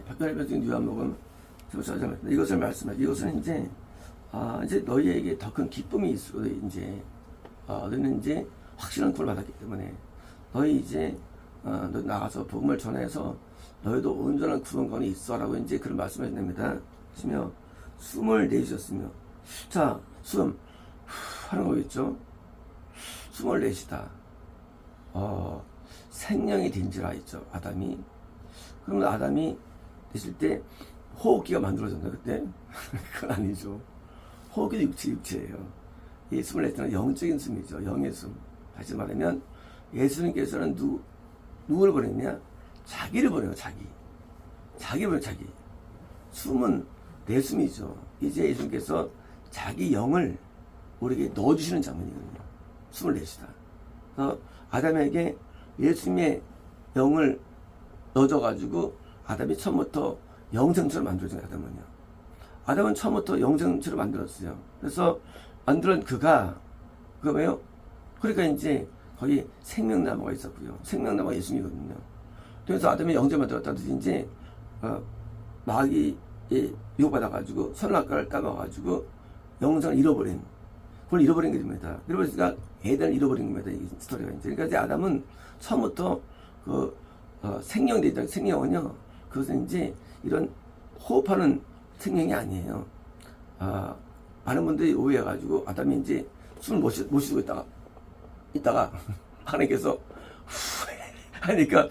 박근혜 변호사님 요한복음 이것을 말씀하죠. 이것은 이제 이제 너희에게 더 큰 기쁨이 있어. 이제 너희는 이제 확실한 구원을 받았기 때문에 너희 이제 너 나가서 복음을 전해서 너희도 온전한 구원권이 있어라고 이제 그런 말씀하신답니다. 하시며 숨을 내쉬셨으며 자 숨 하는 거겠죠. 숨을 내쉬다. 생명이 된지라 있죠. 아담이. 그러면 아담이 되실 때 호흡기가 만들어졌나 그때? 그건 아니죠. 호흡기도 육체예요. 이 숨을 내쉬는 영적인 숨이죠. 영의 숨. 다시 말하면 예수님께서는 누구를 보냈냐? 자기를 보내요. 자기 보내요. 자기. 숨은 내 숨이죠. 이제 예수님께서 자기 영을 우리에게 넣어주시는 장면이거든요. 숨을 내쉬다. 그래서 아담에게 예수님의 영을 넣어줘가지고 아담이 처음부터 영생처럼 만들어진 아담은요. 아담은 처음부터 영생처럼 만들었어요. 그래서 만들었던 그가 왜요? 그러니까 이제 거기 생명나무가 있었고요. 생명나무가 예수님이거든요. 그래서 아담이 영생 만들었다든지 이제 마귀에 유혹받아가지고 선악과를 따먹어가지고 영생을 잃어버린 그걸 잃어버린 게 됩니다. 그러니까 에덴을 잃어버린 겁니다. 이 스토리가 이제. 그러니까 이제 아담은 처음부터 생명이 있다. 생명은요. 그것은 이제 이런 호흡하는 생명이 아니에요. 많은 분들이 오해해가지고 아담이 이제 숨을 못 쉬고 있다가 하나님께서 후 하니까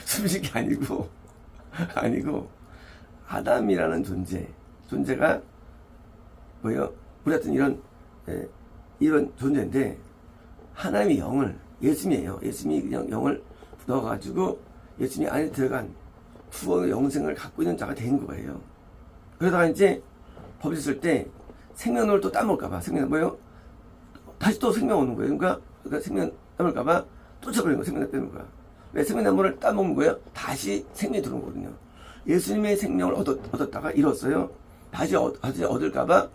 숨 쉴 게 아니고 아담이라는 존재가 뭐예요? 우리 같은 이런 존재인데 하나님의 영을 예수님이에요. 예수님이 그냥 영을 넣어가지고 예수님이 안에 들어간 구원의 영생을 갖고 있는 자가 된 거예요. 그러다가 이제 법이 있을 때 생명을 또 따먹을까봐 생명 뭐예요? 다시 또 생명 오는 거예요. 그러니까 생명 따먹을까봐 쫓아버리는 거예요. 생명 빼는 거야. 왜 생명나무를 따먹는 거예요? 다시 생명이 들어온 거거든요. 예수님의 생명을 얻었다가 잃었어요. 다시 얻을까봐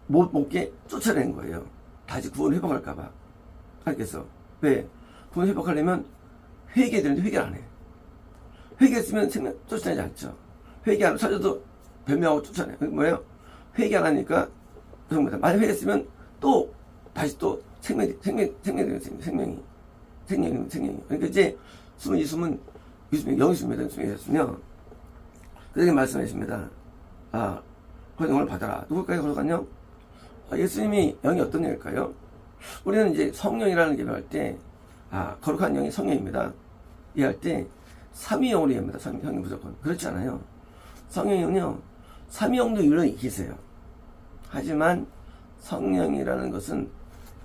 못 먹게 쫓아낸 거예요. 다시 구원 회복할까봐. 하나님께서. 왜? 구원 회복하려면 회개해야 되는데 회개를 안 해. 회개했으면 생명 쫓아내지 않죠. 회개 안 찾아도 변명하고 쫓아내. 뭐예요? 회개 안 하니까 그런 거다. 만약 회개했으면 또 다시 또 생명이. 그러니까 이제 이 숨은 영의 숨입니다. 숨이셨으며 그렇게 말씀하십니다. 그 영을 받아라. 누구까지 걸어갔냐? 예수님이 영이 어떤 영일까요? 우리는 이제 성령이라는 게 할 때, 거룩한 영이 성령입니다. 이해할 때, 삼위영으로 이해합니다. 성령이 무조건. 그렇지 않아요. 성령은요, 삼위영도 물론 계세요. 하지만, 성령이라는 것은,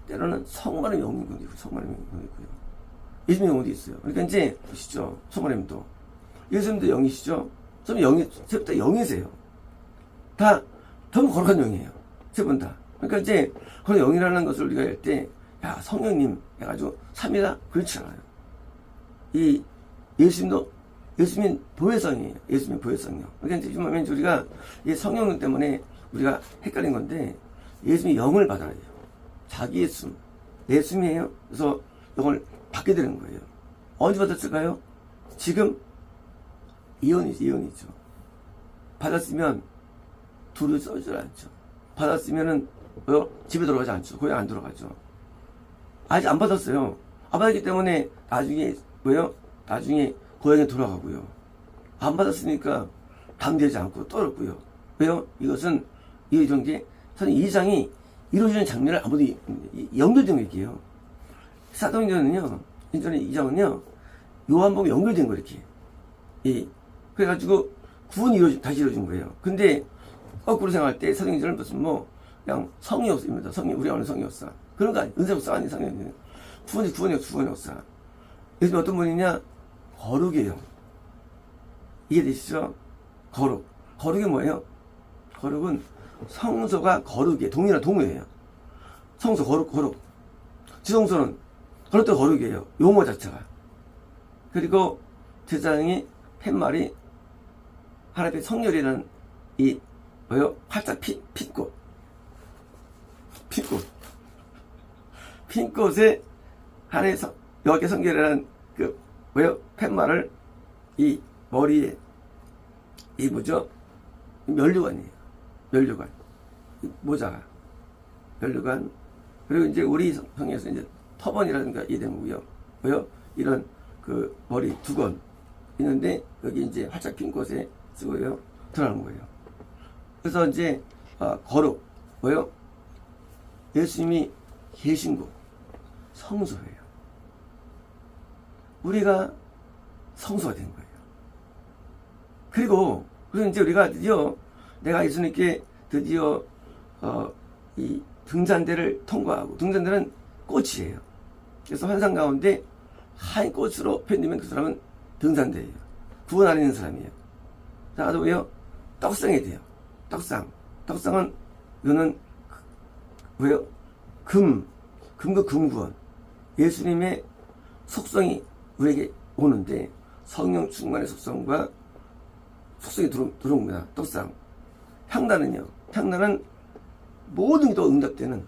때로는 성만의 영이고요. 성만의 영이고요. 예수님의 영도 있어요. 그러니까 이제, 보시죠. 성만님도. 예수님도 영이시죠? 좀 세부터 영이세요. 다, 전부 거룩한 영이에요. 세 분 다. 그러니까 이제 그런 영이라는 것을 우리가 할 때 성령님 해가지고 3이다? 그렇지 않아요. 이 예수님은 보혜성이에요. 예수님의 보혜성이요. 그러니까 이제 우리가 이 성령 때문에 우리가 헷갈린 건데 예수님이 영을 받아야 돼요. 자기의 숨, 내 숨이에요. 그래서 영을 받게 되는 거예요. 언제 받았을까요? 지금 이혼이죠. 받았으면 둘이 써주질 않죠. 받았으면은 집에 들어가지 않죠. 고향 안 들어가죠. 아직 안 받았어요. 안 받았기 때문에 나중에 나중에 고향에 돌아가고요. 안 받았으니까 담대하지 않고 떨었고요. 왜요? 이것은 이런 게 사실 이 장이 이루어지는 장면을 아무도 연결된 얘기예요. 사도행전은요, 이 장은요, 요한복음에 연결된 거 이렇게. 그래가지고 구원이 다시 이루어진 거예요. 근데 거꾸로 생각할 때 사도행전은 무슨 그냥 성의 역사입니다. 우리가 아는 성의 역사. 그런 거 아니에요. 은사 역사 아니에요. 성의 구원의 역사. 예수님 어떤 분이냐? 거룩이에요. 이해되시죠? 거룩이 뭐예요? 거룩은 성소가 거룩이에요. 동의예요. 성소 거룩. 지성소는 그것도 거룩이에요. 용어 자체가. 그리고 제사장이 팻말이 하나님의 성결이라는 활짝 핀 꽃에 하나님의 여호와께 성결이라는 팻말을 이 머리에 이 뭐죠? 면류관이에요. 면류관. 모자가. 면류관. 그리고 이제 우리 성경에서 이제 터번이라든가 이해된 거고요. 뭐요? 이런 그 머리 두건 있는데 여기 이제 활짝 핀 곳에 쓰고요. 들어가는 거예요. 그래서 이제 거룩. 뭐요? 예수님이 계신 곳. 성소예요. 우리가 성소가 된 거예요. 그리고 이제 우리가 드디어 내가 예수님께 드디어 이 등잔대를 통과하고, 등잔대는 꽃이에요. 그래서 환상 가운데 하얀 꽃으로 표현되면 그 사람은 등잔대예요. 구원 안에 있는 사람이에요. 나도 왜요? 떡상이 돼요. 떡상은 이거는 왜요? 금과 금구원. 예수님의 속성이 우리에게 오는데 성령 충만의 속성과 속성이 들어온 겁니다. 떡상. 향단은요. 향단은 모든 게 또 응답되는,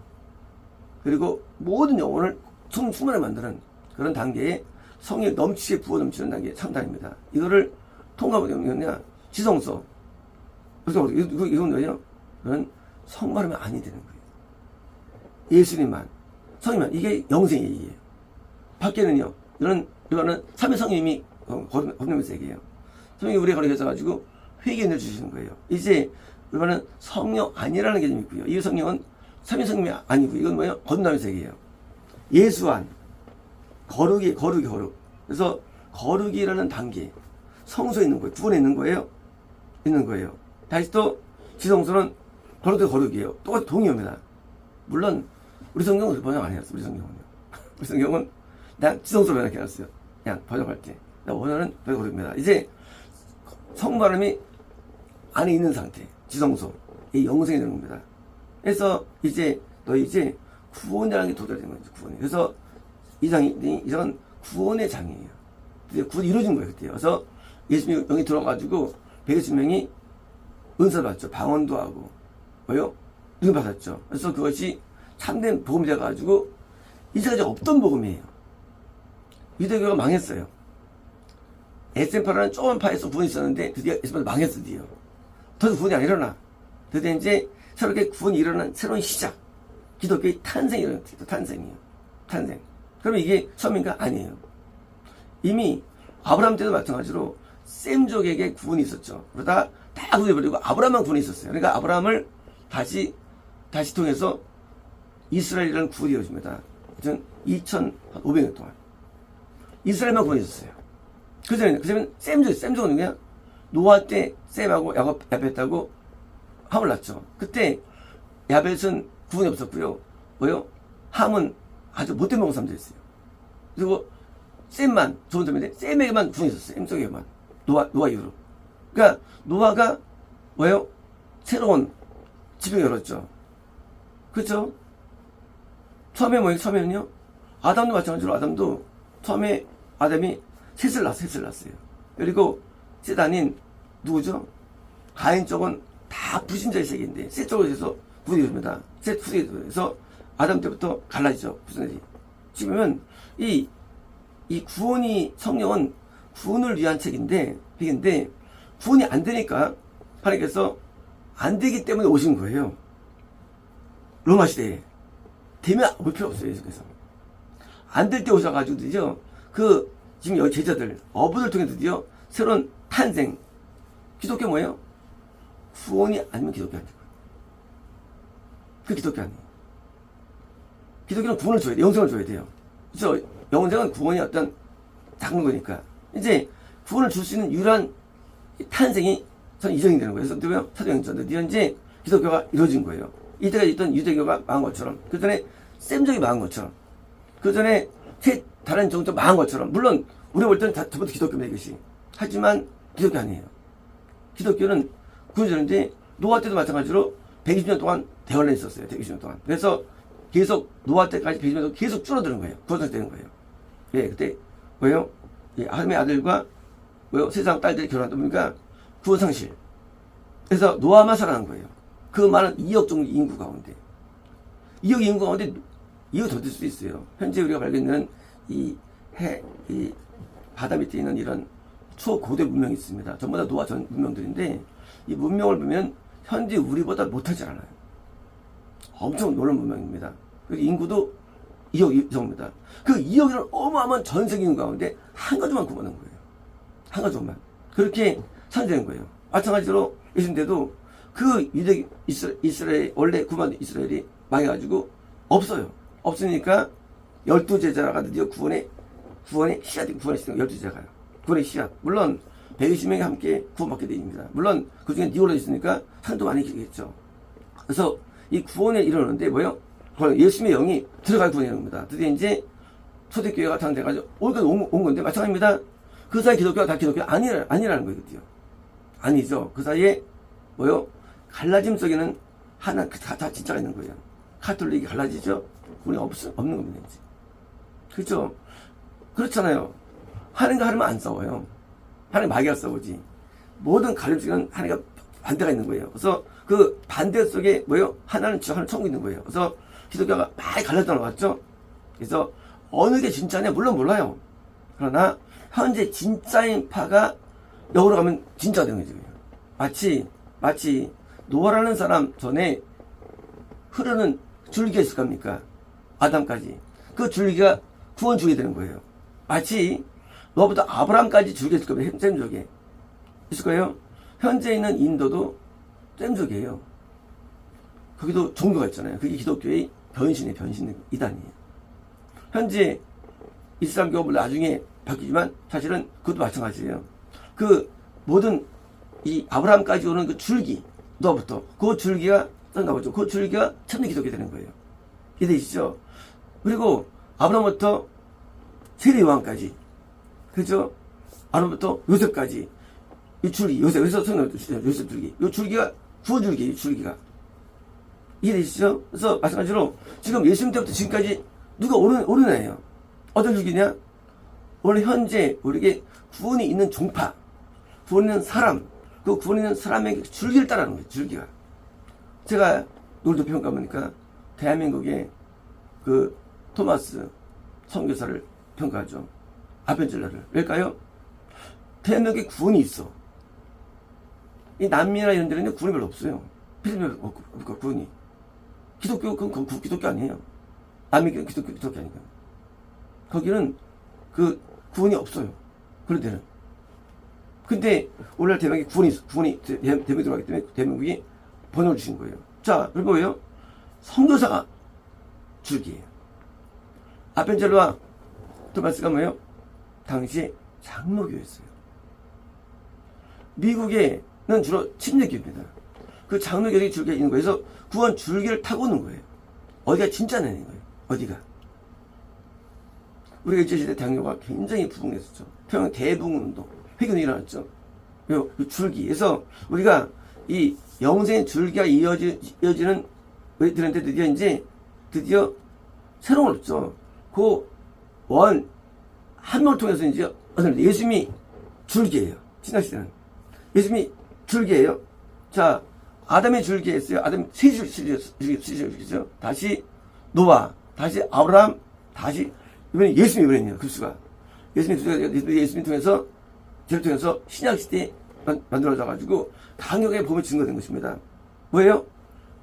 그리고 모든 영혼을 성령 충만하게 만드는 그런 단계에 성령이 넘치게 부어 넘치는 단계의 참단입니다. 이거를 통과하면 뭐냐? 지성소. 그래서 이건 뭐예요? 그건 성바람이 아니 되는 거예요. 예수님만, 성령만. 이게 영생이에요. 밖에는요. 이거는 삼위 성령님이 거듭나는 세계예요. 성령이 우리에 걸어계셔가지고 회개를 주시는 거예요. 이제 이거는 성령 아니라는 개념이 있고요. 이 성령은 삼위 성령이 아니고 이건 뭐예요? 거듭나는 세계예요. 예수안, 거룩. 그래서 거룩이라는 단계, 성소에 있는 거예요. 구원에 있는 거예요. 다시 또 지성소는 거룩이에요. 똑같이 동의합니다. 물론 우리 성경은 번역 안 해놨어. 우리 성경은 그냥 지성소로 번역해놨어요. 그냥 번역할 때. 원어는 거룩입니다. 이제 성바람이 안에 있는 상태, 지성소, 이 영생이 되는 겁니다. 그래서 이제 구원이라는 게 도달된 거죠. 구원이. 그래서 이 장은 구원의 장이에요. 그때 구원이 이루어진 거예요. 그때. 그래서 예수님이 여기 들어가지고 120명이 은사를 받죠. 방언도 하고, 뭐요? 이걸 받았죠. 그래서 그것이 참된 복음이 돼가지고 이제까지 없던 복음이에요. 유대교가 망했어요. 에센파라는 조그만 파에서 구원이 있었는데 드디어 에센파가 망했어. 드디어 더 구원이 안 일어나. 드디어 이제 새롭게 구원이 일어난 새로운 시작, 기독교의 탄생이 일어났어요. 탄생이에요. 탄생. 그러면 이게 처음인가? 아니에요. 이미 아브라함 때도 마찬가지로 셈족에게 구원이 있었죠. 그러다 다 구해버리고 아브라함만 구원이 있었어요. 그러니까 아브라함을 다시 통해서 이스라엘이라는 구원이 이루어집니다. 2500년 동안 이스라엘만 구원이 있었어요. 그 전에 셈족은 누구냐? 노아 때 셈하고 야벳하고 함을 낳죠. 그때 야벳은 구원이 없었고요. 뭐요? 함은 아주 못된 먹은 사람들이었어요. 그리고 셈만 좋은 사람인데 셈에게만 구원이 있었어요. 셈속에만. 노아 이후로. 그러니까 노아가 뭐요? 새로운 지평을 열었죠. 그렇죠? 처음에는요? 아담도 마찬가지로 아담도 처음에 아담이 셋을 낳았어요. 그리고 셋 아닌 누구죠? 가인 쪽은 다 불신자의 세계인데 셋 쪽으로 해서 구원이 됩니다. 셋 후대에서 아담 때부터 갈라지죠. 후대들이. 지금은 이 구원이, 성령은 구원을 위한 책인데 구원이 안 되니까 하나님께서 안 되기 때문에 오신 거예요. 로마 시대에. 되면 올 필요 없어요. 예수께서. 안 될 때 오셔가지고 드디어 지금 여기 제자들, 어부들 통해 드디어 새로운 탄생. 기독교 뭐예요? 구원이 아니면 기독교 아니에요. 그 기독교 아니에요. 기독교는 구원을 줘야 돼요. 영생을 줘야 돼요. 그렇죠? 영생은 구원이 어떤 작은 거니까. 이제 구원을 줄 수 있는 유일한 탄생이 저는 이정이 되는 거예요. 그래서 사도행전. 드디어 이제 기독교가 이루어진 거예요. 이때까지 있던 유대교가 망한 것처럼, 그 전에 셈족이 망한 것처럼, 그 전에 다른 종족 망한 것처럼. 물론 우리가 볼 때는 전부 기독교입니다. 이것이. 하지만 기독교 아니에요. 기독교는 구원자인데 노아 때도 마찬가지로 120년 동안 대환란이 있었어요. 120년 동안. 그래서 계속 노아 때까지 120년 동안 계속 줄어드는 거예요. 구원상되는 거예요. 예, 그때 뭐예요? 예, 하나님의 아들과 세상 딸들이 결혼하다 보니까 구원상실. 그래서 노아만 살아난 거예요. 그 많은 2억 정도 인구 가운데. 2억 인구 가운데 2억 더 될 수도 있어요. 현재 우리가 발견되는 이 바다 밑에 있는 이런 초고대 문명이 있습니다. 전부 다 노아 전 문명들인데 이 문명을 보면 현재 우리보다 못하지 않아요. 엄청 놀라운 문명입니다. 인구도 2억 이상입니다. 그 2억이라는 어마어마한 전 세계 인구 가운데 한 가족만 구원한 거예요. 한 가족만. 그렇게 산되는 거예요. 마찬가지로 예수님께도 그 유대 이스라엘 원래 구만 이스라엘이 망해가지고 없어요. 없으니까 12제자가 드디어 구원의 씨앗이 12제자가요. 구원의 씨앗. 물론 120명이 함께 구원받게 됩니다. 물론 그 중에 니오라 있으니까 상도 많이 계겠죠. 그래서 이 구원에 이르는데 뭐요? 예수님의 영이 들어갈 구원이 이릅니다. 드디어 이제 초대교회가 탄생돼가지고 온 건데 마찬가지입니다. 그 사이 기독교가 다 기독교 아니라는 거예요. 드디어. 아니죠. 그 사이에 뭐요? 갈라짐 속에는 하나 다 진짜가 있는 거예요. 카톨릭이 갈라지죠. 구원이 없는 겁니다. 이제. 그렇죠? 그렇잖아요. 하나님과 하나님은 안 싸워요. 하나님 마귀가 싸우지. 모든 갈림 속에는 하나님과 반대가 있는 거예요. 그래서 그 반대 속에 뭐요? 하나는 지옥, 하나는 천국 있는 거예요. 그래서 기독교가 많이 갈라져 나왔죠. 그래서 어느 게 진짜냐? 물론 몰라요. 그러나 현재 진짜인 파가 역으로 가면 진짜가 되는 거죠. 마치 노아라는 사람 전에 흐르는 줄기가 있을 겁니까? 아담까지. 그 줄기가 구원 줄기 되는 거예요. 마치 노아부터 아브라함까지 줄기가 있을 겁니다. 셈족에. 있을 거예요. 현재 있는 인도도 셈족이에요. 거기도 종교가 있잖아요. 그게 기독교의 변신의 이단이에요. 현재 이슬람교가 물론 나중에 바뀌지만 사실은 그것도 마찬가지예요. 그 모든 이 아브라함까지 오는 그 줄기, 노아부터 그 줄기가 떤가 보죠. 그 줄기가 참된 기독교 되는 거예요. 이해되시죠? 그리고 아브라함부터 세례 요한까지, 그죠? 아브라함부터 요셉까지 이 줄기, 요셉 줄기, 이 줄기가 구원 줄기, 이 줄기가 이해되시죠? 그래서 마찬가지로 지금 예수님 때부터 지금까지 누가 오르나요? 어떤 줄기냐? 오늘 현재 우리에게 구원이 있는 종파, 구원 있는 사람, 그 구원 있는 사람에게 줄기를 따라하는 거예요. 줄기가. 제가 놀도 평가 보니까 대한민국의 그 토마스 선교사를 평가하죠. 아벤젤러를. 왜일까요? 대한민국에 구원이 있어. 이 남미나 이런 데는 구원이 별로 없어요. 필리핀 없고 구원이. 그건 기독교 아니에요. 남미 기독교 아니에요. 거기는 그 구원이 없어요. 그런 데는. 근데 오늘날 대한민국에 구원이 대한민국에 들어가기 때문에 대한민국이 번호를 주신 거예요. 자, 그리고 뭐예요? 선교사가 줄기예요. 아벤젤로와 토마스가 뭐예요? 당시에 장로교였어요. 미국에는 주로 침례교입니다. 그 장로교의 줄기가 있는 거예요. 그래서 구원 줄기를 타고 오는 거예요. 어디가 진짜냐는 거예요. 어디가. 우리가 일제시대 당뇨가 굉장히 부흥했었죠. 평양 대부흥운동, 회견이 일어났죠. 요 줄기에서 우리가 이 영생의 줄기가 이어지는 우리들한테 드디어 새로운 걸 없죠. 그 한 명을 통해서 이제 예수님이 줄기예요. 신학시대는 예수님이 줄기예요. 자, 아담의 줄기였어요. 아담 세 줄기죠. 다시 노아, 다시 아브라함, 다시 이번에 예수님이 그랬네요. 급수가 예수님 통해서 죄를 통해서 신약시대에 만들어져가지고 강력하게 복음이 증거된 것입니다. 뭐예요?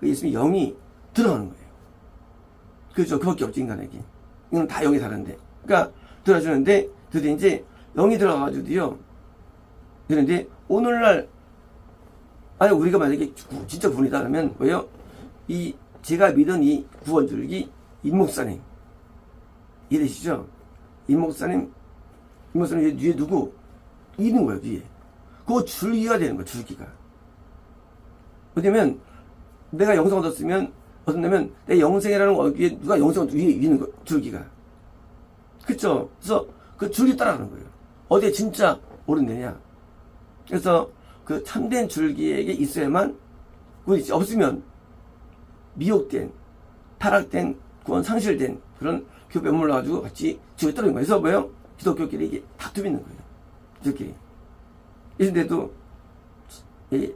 예수님의 영이 들어가는 거예요. 그렇죠. 그밖에 없지, 인간에게. 이건 다 영이 다른데. 그러니까 들어주는데 드디어 이제 영이 들어가가지고요. 그런데 오늘날 아니 우리가 만약에 진짜 구원이다 그러면 뭐예요? 이 제가 믿은 이 구원 줄기 임목사님 이해되시죠? 임목사님 뒤에 누구 있는 거예요. 뒤에 그 줄기가 되는 거예요. 줄기가. 왜냐면 내가 영생 얻었으면 어떻냐면 내 영생이라는 거기에 누가 영생 위에 있는 거 줄기가. 그쵸? 그래서 그 줄기 따라가는 거예요. 어디에 진짜 오른되냐. 그래서 그 참된 줄기에게 있어야만 구원이 없으면 미혹된, 타락된, 구원 상실된 그런 교회 몰라가지고 같이 지옥에 떨어진 거예요. 그래서 뭐예요? 기독교끼리 이게 다툼이 있는 거예요. 기독교끼리. 이런데도 이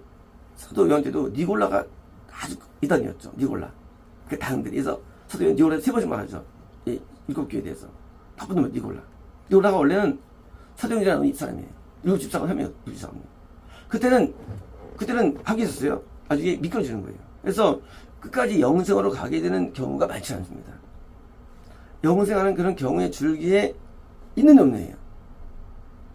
사도 요한때도 니골라가 아주 이단이었죠. 니골라. 그 당들이. 그래서 사도 요한 니골라 3번씩 말하죠. 이 일곱 교회에 대해서. 바쁜 놈은 니골라. 니골라가 원래는 사도 요한이라는 사람이에요. 일곱 집사가 한 명, 일곱 집사가 한 명. 그때는 하게 있었어요. 나중에 미끄러지는 거예요. 그래서 끝까지 영생으로 가게 되는 경우가 많지 않습니다. 영생하는 그런 경우의 줄기에 있는 없네요.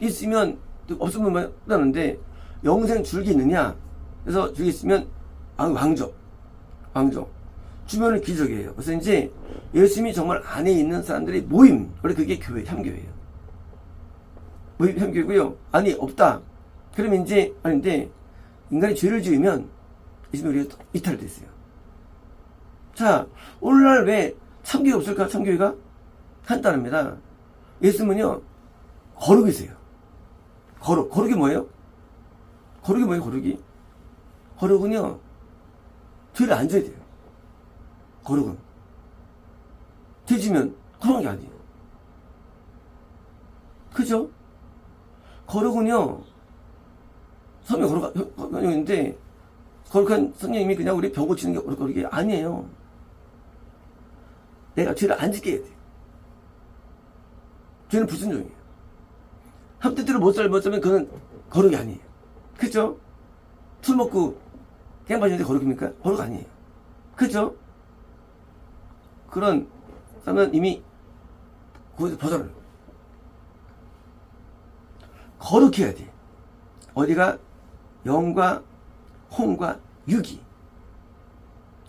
있으면 없으면 못하는데 영생 줄기 있느냐? 그래서 줄기 있으면 왕족 주변은 기적이에요. 그래서 이제 예수님이 정말 안에 있는 사람들의 모임, 원래 그게 교회, 참교회예요. 모임 참교회고요. 아니 없다. 그러면 이제 아닌데 인간이 죄를 지으면 예수님이 우리가 이탈됐어요. 자, 오늘날 왜 참교회가 없을까? 참교회가 간단합니다. 예수님은요 거룩이세요. 거룩이 뭐예요? 거룩은요 죄를 안 져야 돼요. 거룩은 죄 지면 그런 게 아니에요. 그죠? 거룩은요 성령 거룩인데 거룩한 성령님이 그냥 우리 병 고치는 게 거룩이 아니에요. 내가 죄를 안 짓게 해야 돼. 죄는 불순종이에요. 한 뜻대로 못 살면 그건 거룩이 아니에요. 그죠? 술 먹고 깽 마시는데 거룩입니까? 거룩 아니에요. 그죠? 그런 사람은 이미 거기서 벗어나요. 거룩해야 돼. 어디가? 영과 혼과 육이.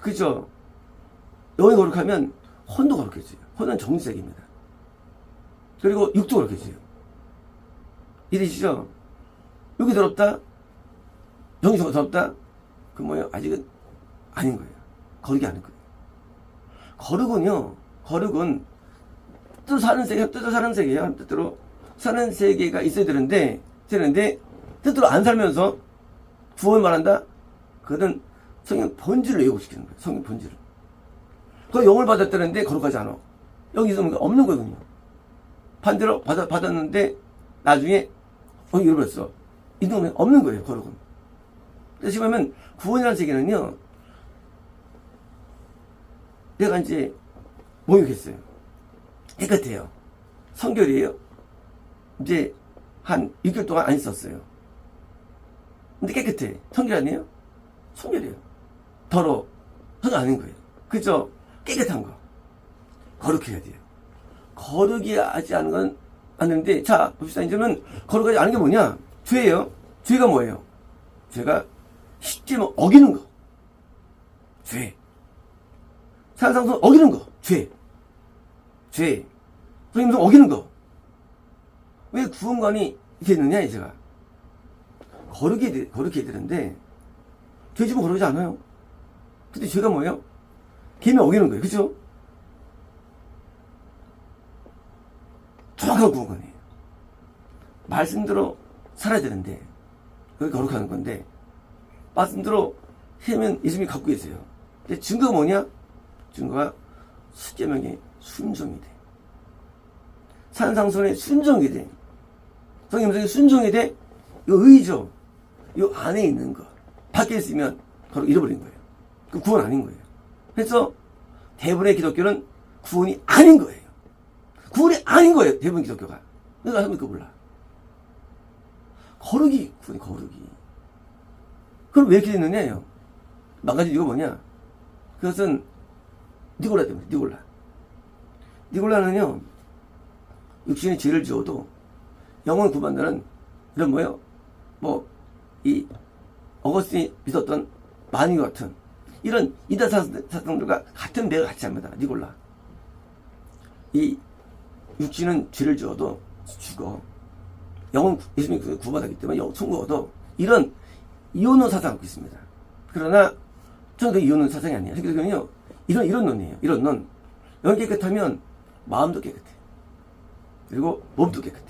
그죠? 영이 거룩하면 혼도 거룩해져요. 혼은 정지색입니다. 그리고 육도 거룩해져요. 이해되시죠? 육이 더럽다? 영이 더럽다? 그 뭐예요? 아직은 아닌 거예요. 거룩이 아닌 거예요. 거룩은 뜻대로 사는 세계예요. 뜻대로 사는 세계가 있어야 되는데 뜻대로 안 살면서 구원을 말한다? 그거는 성령 본질을 왜곡시키는 거예요. 성령 본질을. 그 영을 받았다는데 거룩하지 않아. 여기 있으면 없는 거거든요. 반대로 받았는데 나중에 잃어버렸어. 있는 건 없는 거예요. 거룩은. 그래서 지금 하면 구원이라는 세계는요. 내가 이제 목욕했어요. 깨끗해요. 성결이에요. 이제 한 6개월 동안 안 있었어요. 근데 깨끗해. 성결 아니에요? 성결이에요. 더러워. 성결 아닌 거예요. 그죠? 깨끗한 거. 거룩해야 돼요. 거룩이 하지 않은 건 아는데, 자, 봅시다. 이제는 거룩하지 않은 게 뭐냐? 죄예요. 죄가 뭐예요? 죄가 쉽게 어기는 거. 죄. 산상선 어기는 거. 죄. 성님성 어기는 거. 왜 구원관이 됐느냐, 이제가. 거룩해야 되는데, 죄 지면 거룩하지 않아요. 근데 죄가 뭐예요? 계명 어기는 거예요. 그죠? 정확한 구원관이에요. 말씀대로 살아야 되는데, 그게 거룩하는 건데, 말씀대로 해면 예수님이 갖고 계세요. 근데 증거가 뭐냐? 증거가 십계명에 순종이 돼. 산상선에 순종이 돼. 성경에 순종이 돼. 이 의죠. 이 안에 있는 거. 밖에 있으면 바로 잃어버린 거예요. 그 구원 아닌 거예요. 그래서 대부분의 기독교는 구원이 아닌 거예요. 구원이 아닌 거예요. 대부분 기독교가. 내가 하면 그거 몰라. 거룩이 구원이 거룩이. 그럼 왜 이렇게 됐느냐요? 망가진 이유가 뭐냐? 그것은 니골라 때문에. 니골라는요 육신이 죄를 지어도 영혼 구반다는 이런 뭐예요? 이 어거스틴이 믿었던 만유 같은 이런 이단 사상들과 같은 배가 같이 합니다. 니골라. 이 육신은 죄를 지어도 죽어. 영혼 예수님이 구원받았기 때문에 천국 얻어. 이런 이혼론 사상 갖고 있습니다. 그러나 저는 그 이혼론 사상이 아니에요. 그러니까요 이런 논이에요. 이런 논. 영이 깨끗하면 마음도 깨끗해. 그리고 몸도 깨끗해.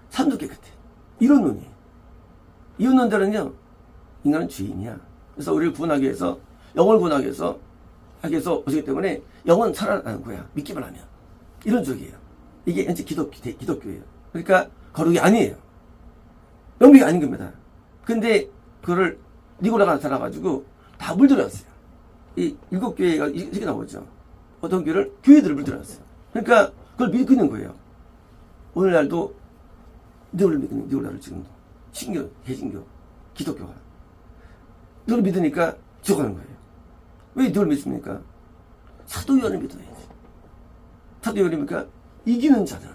삶도 깨끗해. 이런 논이에요. 이혼론자는요 인간은 죄인이야. 그래서 우리를 구원하기 위해서 영혼을 구원하기 위해서 오시기 때문에 영혼 살아나는 거야. 믿기만 하면. 이런 쪽이에요. 이게 현재 기독교예요. 그러니까 거룩이 아니에요. 영미가 아닌 겁니다. 근데 그거를 니고라가 나타나가지고 다 물들어놨어요. 이 7교회가 이렇게 나오죠. 어떤 교회들을 물들어놨어요. 그러니까 그걸 믿고 있는 거예요. 오늘날도 누구를 믿으니? 누구를 나를 지금도? 신교, 개신교, 기독교가. 누구를 믿으니까 죽어가는 거예요. 왜 누구를 믿습니까? 사도 요한을 믿어야지. 사도 요한이니까 이기는 자들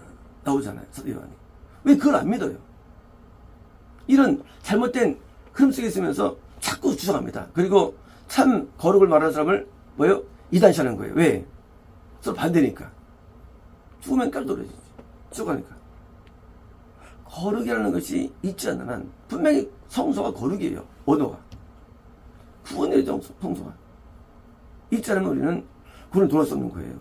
나오잖아요. 사도 요한이. 왜 그걸 안 믿어요? 이런 잘못된 흐름 속에 있으면서 자꾸 주장합니다. 그리고 참 거룩을 말하는 사람을 뭐예요? 이단시하는 거예요. 왜? 서로 반대니까. 죽으면 깔돌아지지. 죽어가니까. 거룩이라는 것이 있지 않는 한 분명히 성소가 거룩이에요. 언어가. 구원의 성소가. 있지 않으면 우리는 구원을 도울 수 없는 거예요.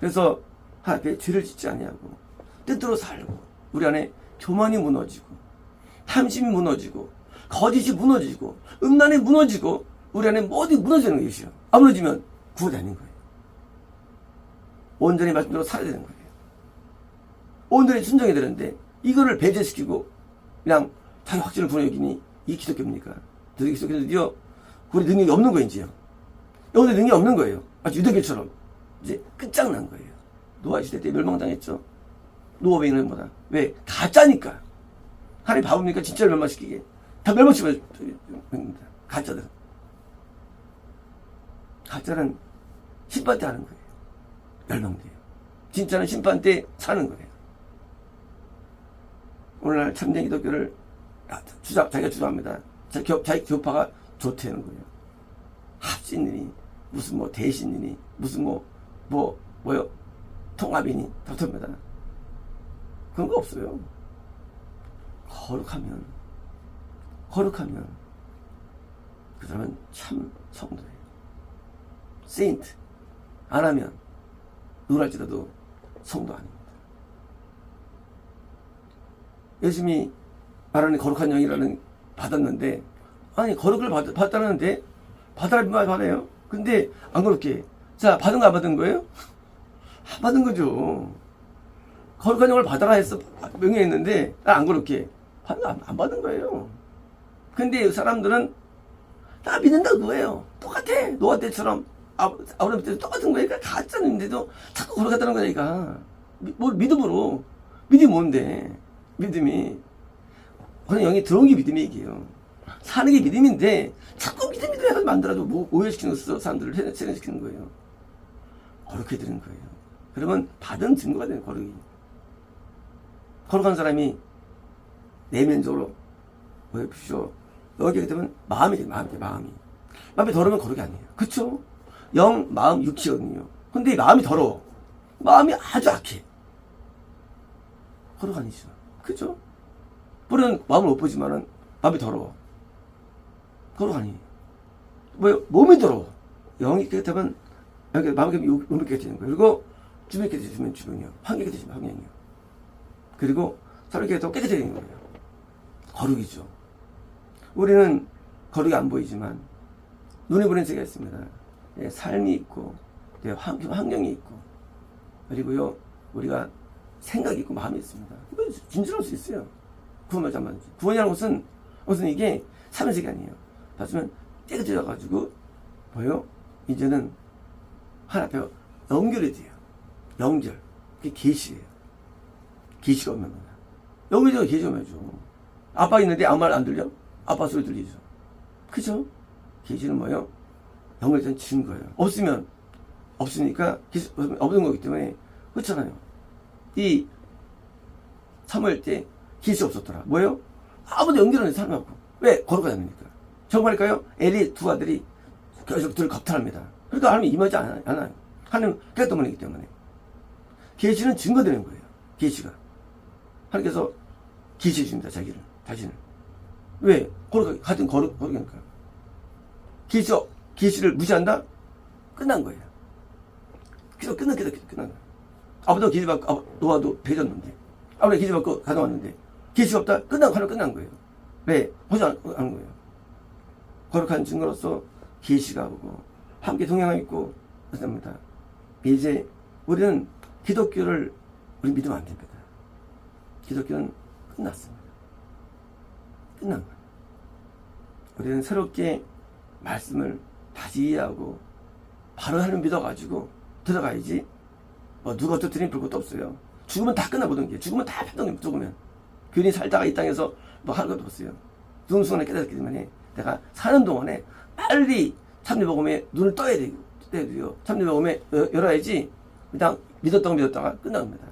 그래서 하나님께 죄를 짓지 아니하고 뜻대로 살고 우리 안에 교만이 무너지고 탐심이 무너지고 거짓이 무너지고 음란이 무너지고 우리 안에 모두 무너지는 것이요. 안 무너지면 구원이 아닌 거예요. 온전히 말씀대로 살아야 되는 거예요. 온전히 순종해야 되는데 이거를 배제시키고 그냥 자기 확신을 구원 여기니 이게 기독교입니까? 기독교는 드디어 구원의 능력이 없는 거예요. 이제요. 영혼의 능력이 없는 거예요. 아주 유대교처럼 이제 끝장난 거예요. 노아 시대 때 멸망당했죠. 노아 맹인보다. 왜? 가짜니까. 하나님 바보니까 진짜를 멸망시키게. 다 멸망시켜요. 가짜들은. 가짜는 심판 때 하는 거예요. 멸망돼요. 진짜는 심판 때 사는 거예요. 오늘날 참된 기독교를 자기가 주장합니다. 자기 교파가 좋다는 거예요. 합신이니 무슨 뭐 대신이니 무슨 뭐요 통합이니 다릅니다. 그런 거 없어요. 거룩하면 그 사람은 참 성도예요. 세인트 안 하면 누랄지라도 성도 아닙니다. 예수님이 말하는 거룩한 영이라는 받았는데 아니 거룩을 받았다는데 받아라 말 받아요. 근데 안 거룩해. 자 받은 거 안 받은 거예요? 안 받은 거죠. 거룩한 영을 받아라 해서 명령했는데 안 거룩해. 안 받은 거예요. 근데 사람들은 다 믿는다고 그거예요. 똑같아. 노아 때처럼 아브라함 때도 똑같은 거예요. 그러니까 가짜인데도 자꾸 거룩하다는 거니까. 뭘 믿음으로. 믿음이 뭔데? 믿음이. 그런 영이 들어온 게 믿음이 얘기예요. 사는 게 믿음인데 자꾸 믿음이 해서 만들어도 오해시키는 것으로 사람들을 세뇌시키는 거예요. 거룩해 드리는 거예요. 그러면 받은 증거가 되는 거룩이. 거룩한 사람이 내면적으로 보십시오. 여기게 되면 마음이 돼요. 마음이 더러우면 거룩이 아니에요. 그쵸? 영, 마음, 육체거든요. 근데 마음이 더러워. 마음이 아주 악해. 거룩 아니죠. 그죠? 뿌리는 마음을 못 보지만은 마음이 더러워. 거룩 아니에요. 왜? 몸이 더러워. 영이 깨끗하면 마음이 몸이 깨끗해지는 거예요. 그리고 주변이 깨끗해지면 주변이요. 환경이 깨끗해지면 환경이요. 그리고 사람이 깨끗해지는 거예요. 거룩이죠. 우리는 거룩이 안 보이지만 눈에 보이는 세계가 있습니다. 예, 삶이 있고 환경이 있고 그리고요 우리가 생각이 있고 마음이 있습니다. 진실할 수 있어요. 구원하지 않는 구원이라는 것은 이게 삶의 세계 아니에요. 봤으면 깨끗해져가지고 뭐요? 이제는 하나님 앞에 연결이 돼요. 연결. 그게 계시예요. 계시가 오면 거야. 여기저기 계시가 오면죠. 아빠 있는데 아무 말 안 들려? 아빠 소리 들리죠. 그죠? 계시는 뭐예요? 연결된 증거예요. 없으니까 계시 없는 거기 때문에 그렇잖아요. 이 사무엘 때 계시 없었더라. 뭐예요? 아무도 연결 안 해서 사람하고. 왜? 거룩하지 않으니까. 정말일까요? 엘리 두 아들이 계속들 겁탈합니다. 그러니까 하나님이 임하지 않아요. 하나님 깨끗함이기 때문에. 계시는 증거되는 거예요. 계시가. 하나님께서 계시해 줍니다. 자신을. 왜? 같은 거룩하니까. 계시를 무시한다? 끝난 거예요. 그래서 끝난 거예요. 아버지가 계시 받고, 노아도 배졌는데. 아버지가 계시 받고 가져왔는데. 계시가 없다? 끝난 거예요. 왜? 보지 않은 거예요. 거룩한 증거로서 계시가 오고, 함께 동행하고 있고, 그렇습니다. 이제, 우리는 기독교를, 우리 믿으면 안 됩니다. 기독교는 끝났습니다. 끝난 거예요. 우리는 새롭게 말씀을 다시 이해하고 바로 하나님 믿어가지고 들어가야지. 누가 어떻든 볼 것도 없어요. 죽으면 다 끝나 모든 게. 죽으면 다 판단됩니다. 죽으면. 괜히 살다가 이 땅에서 뭐 할 것도 없어요. 눈 순간에 깨닫기 때문에 내가 사는 동안에 빨리 참여복음에 눈을 떠야 돼요. 참여복음에 열어야지 그냥 믿었다가 끝납니다.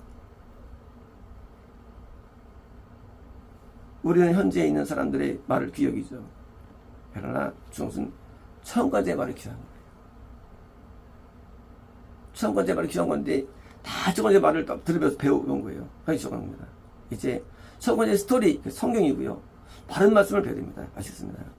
우리는 현재 있는 사람들의 말을 귀히 여기죠. 그러나 주님은 천관제의 말을 귀한 거예요. 천관제의 말을 귀한 건데 다 천관제의 말을 들으면서 배워온 거예요. 그게 중요한 겁니다. 이제 천관제의 스토리, 성경이고요. 바른 말씀을 배워야 됩니다. 아시겠습니다.